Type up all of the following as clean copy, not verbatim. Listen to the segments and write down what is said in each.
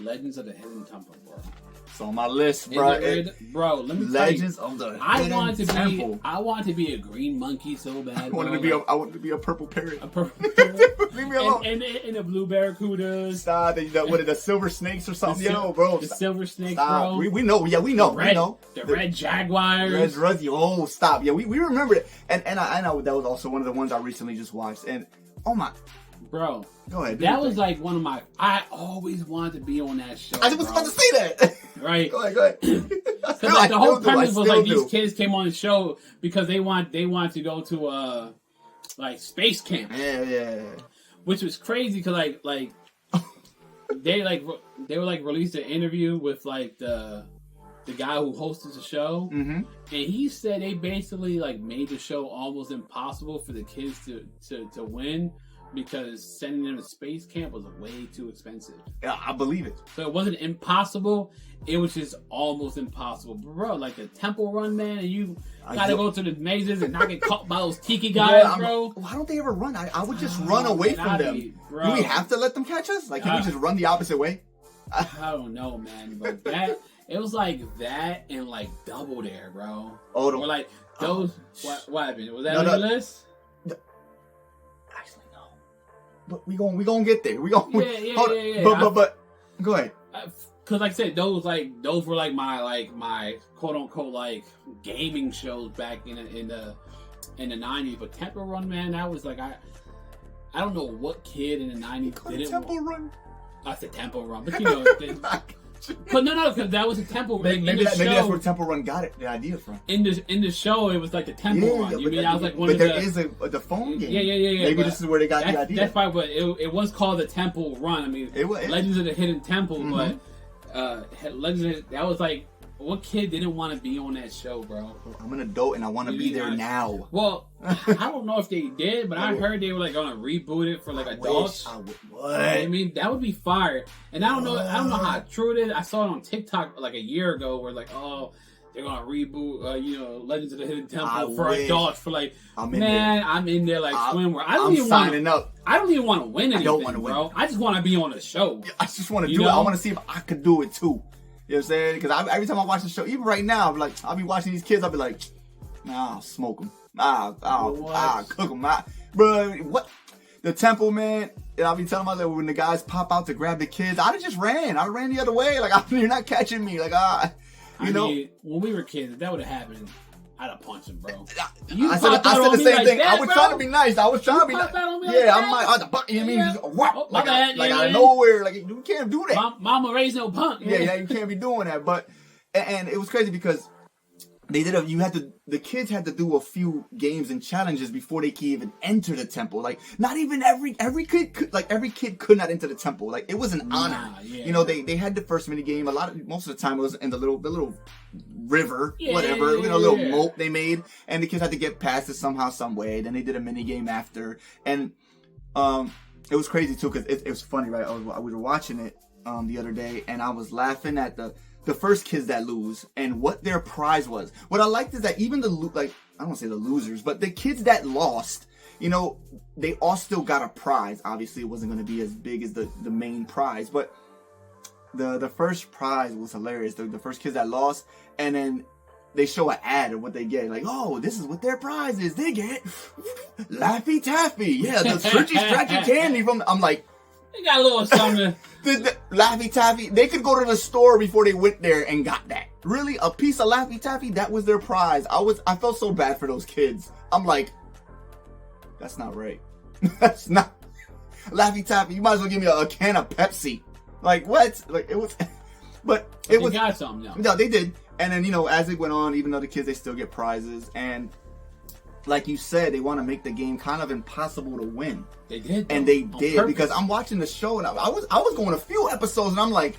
Legends of the Hidden Temple, bro. It's on my list, bro. Bro, let me Legends tell you, of the I Hidden Temple. I wanted to be a green monkey so bad. I wanted to be a purple parrot. A purple parrot. Leave me alone. And the blue barracudas. Stop. What are the silver snakes or something? Bro. The silver snakes, stop. bro. We know. Yeah, we know. The red jaguars. Oh, stop. Yeah, we remember it. And I know that was also one of the ones I recently just watched. And oh my. Bro, go ahead. That was like one of my. I always wanted to be on that show. I was about to say that. Right. Go ahead. Because like the whole premise was like these kids came on the show because they want to go to like space camp. Yeah. Which was crazy because like they were like released an interview with like the guy who hosted the show, and he said they basically like made the show almost impossible for the kids to win. Because sending them to space camp was way too expensive. Yeah, I believe it. So it wasn't impossible. It was just almost impossible. Bro, like the temple run, man, and you gotta go to the mazes and not get caught by those tiki guys, bro. Why don't they ever run? I would just run away from them. Bro. Do we have to let them catch us? Like, can we just run the opposite way? I don't know, man. But it was like that and like Double Dare, bro. Oh, or like those. What happened? Was that on your list? But we gonna get there. Yeah. But go ahead. Cause like I said, those were like my quote unquote like gaming shows back in the 90s. But Temple Run, man, that was like I don't know what kid in the 90s did it. Temple Run. I said Temple Run, but you know. But no, because that was a temple. Maybe that's where Temple Run got the idea from. In the show, it was like the Temple Run. You mean I was like one but of there is the phone game. Yeah. Maybe this is where they got the idea. That's probably, but it was called the Temple Run. I mean, Legends of the Hidden Temple, but that was like, what kid didn't want to be on that show, bro? I'm an adult and I want to be there now. Well, I don't know if they did, but I heard they were like gonna reboot it for like adults. What? I mean, that would be fire. And I don't know how true it is. I saw it on TikTok like a year ago, where like, oh, they're gonna reboot, Legends of the Hidden Temple for adults. For like, I'm in there like swimwear. I'm signing up. I don't even want to win anything, I don't want to win, bro. I just want to be on the show. I just want to do it. I want to see if I could do it too. You know what I'm saying? Because every time I watch the show, even right now, I'll be watching these kids. I'll be like, nah, I'll smoke them. I'll cook them. Bro, what? The temple, man. And I'll be telling myself when the guys pop out to grab the kids, I'd have just ran. I ran the other way. Like, you're not catching me. Like, you know. Mean, when we were kids, if that would have happened, I'd have punched him, bro. I said the same thing. I was trying to be nice. I was trying to be nice. I'm like, you mean, like out of nowhere. Like, you can't do that. Mama raised no punk. Yeah, you can't be doing that. But, and it was crazy because the kids had to do a few games and challenges before they could even enter the temple. Like, not even every kid could not enter the temple. Like, it was an honor. Yeah. You know, they had the first mini game. Most of the time it was in the little river, little moat they made, and the kids had to get past it somehow, some way. Then they did a mini game after, and it was crazy too because it was funny, right? We were watching it the other day, and I was laughing at the first kids that lose and what their prize was. What I liked is that even I don't want to say the losers, but the kids that lost, you know, they all still got a prize. Obviously, it wasn't going to be as big as the main prize, but the first prize was hilarious. The first kids that lost, and then they show an ad of what they get. Like, oh, this is what their prize is. They get Laffy Taffy. Yeah, the stretchy candy from. I'm like, they got a little something. The Laffy Taffy, they could go to the store before they went there and got that. Really? A piece of Laffy Taffy? That was their prize. I felt so bad for those kids. I'm like, that's not right. That's not. Laffy Taffy, you might as well give me a can of Pepsi. Like, what? Like, it was. But it was. They got something, though. No, they did. And then, you know, as it went on, even though the kids, they still get prizes. And like you said, they want to make the game kind of impossible to win. They did. And they did. Because I'm watching the show, and I was going a few episodes, and I'm like,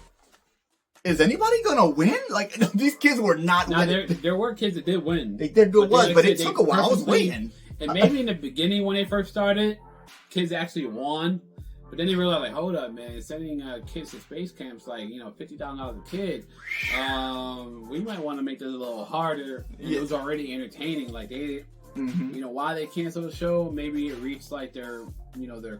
is anybody going to win? Like, these kids were not winning. There were kids that did win. But it took a while. I was waiting. And maybe in the beginning when they first started, kids actually won. But then they realized, like, hold up, man, sending kids to space camps, like, you know, $50,000 a kid, we might want to make this a little harder. And it was already entertaining. Like, they, you know, why they canceled the show, maybe it reached, like, their their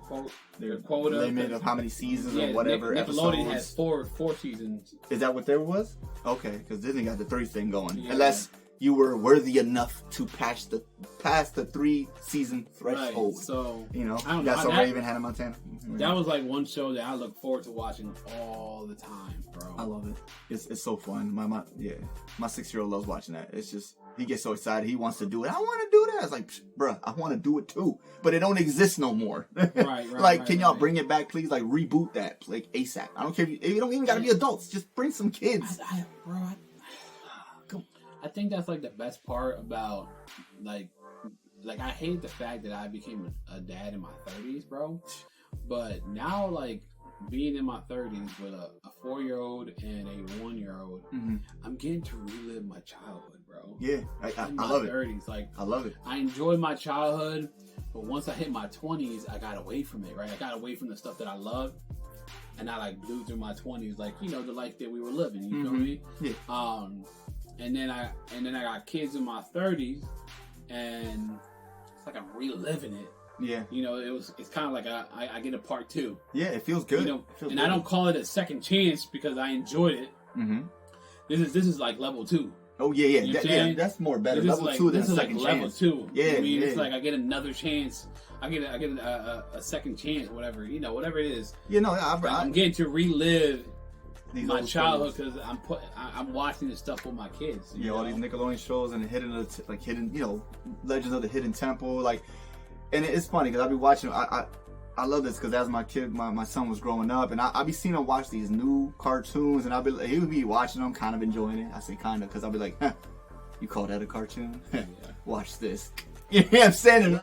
Their quota limit of how many seasons or whatever. Nickelodeon episodes. has four seasons. Is that what there was? Okay, because Disney got the 3 thing going. Yeah. Unless you were worthy enough to pass the 3-season threshold. Right. So I don't know. That's so Raven, Hannah Montana. That was like one show that I look forward to watching all the time, bro. I love it. It's so fun. My 6-year-old loves watching that. It's just he gets so excited. He wants to do it. I want to do that. It's like, bruh, I want to do it too, but it don't exist no more. Right. Like, can y'all bring it back, please? Like, reboot that, like ASAP. I don't care if you don't even got to be adults. Just bring some kids. I think that's like the best part about like I hate the fact that I became a dad in my 30s, bro. But now, like, being in my 30s with a 4-year-old and a 1-year-old, I'm getting to relive my childhood, bro. Yeah, I love 30s. it. Like, I love it. I enjoyed my childhood, but once I hit my 20s, I got away from it, right? I got away from the stuff that I loved, and I like blew through my 20s, like, the life that we were living. You feel me? Yeah. And then I got kids in my 30s, and it's like I'm reliving it. Yeah. It's kind of like I get a part 2. Yeah, it feels good. I don't call it a second chance because I enjoyed it. Mm-hmm. This is like level 2. Oh yeah. That's more better. Level 2 than a second chance. Level 2. Yeah, It's like I get another chance. I get a second chance, whatever whatever it is. I'm getting to relive my childhood because I'm watching this stuff with my kids. All these Nickelodeon shows and hidden, Legends of the Hidden Temple, and it's funny because I be watching. I love this because as my son was growing up, and I be seeing him watch these new cartoons, and he would be watching them, kind of enjoying it. I say kind of because I'll be like, you call that a cartoon? Watch this. You know what I'm saying?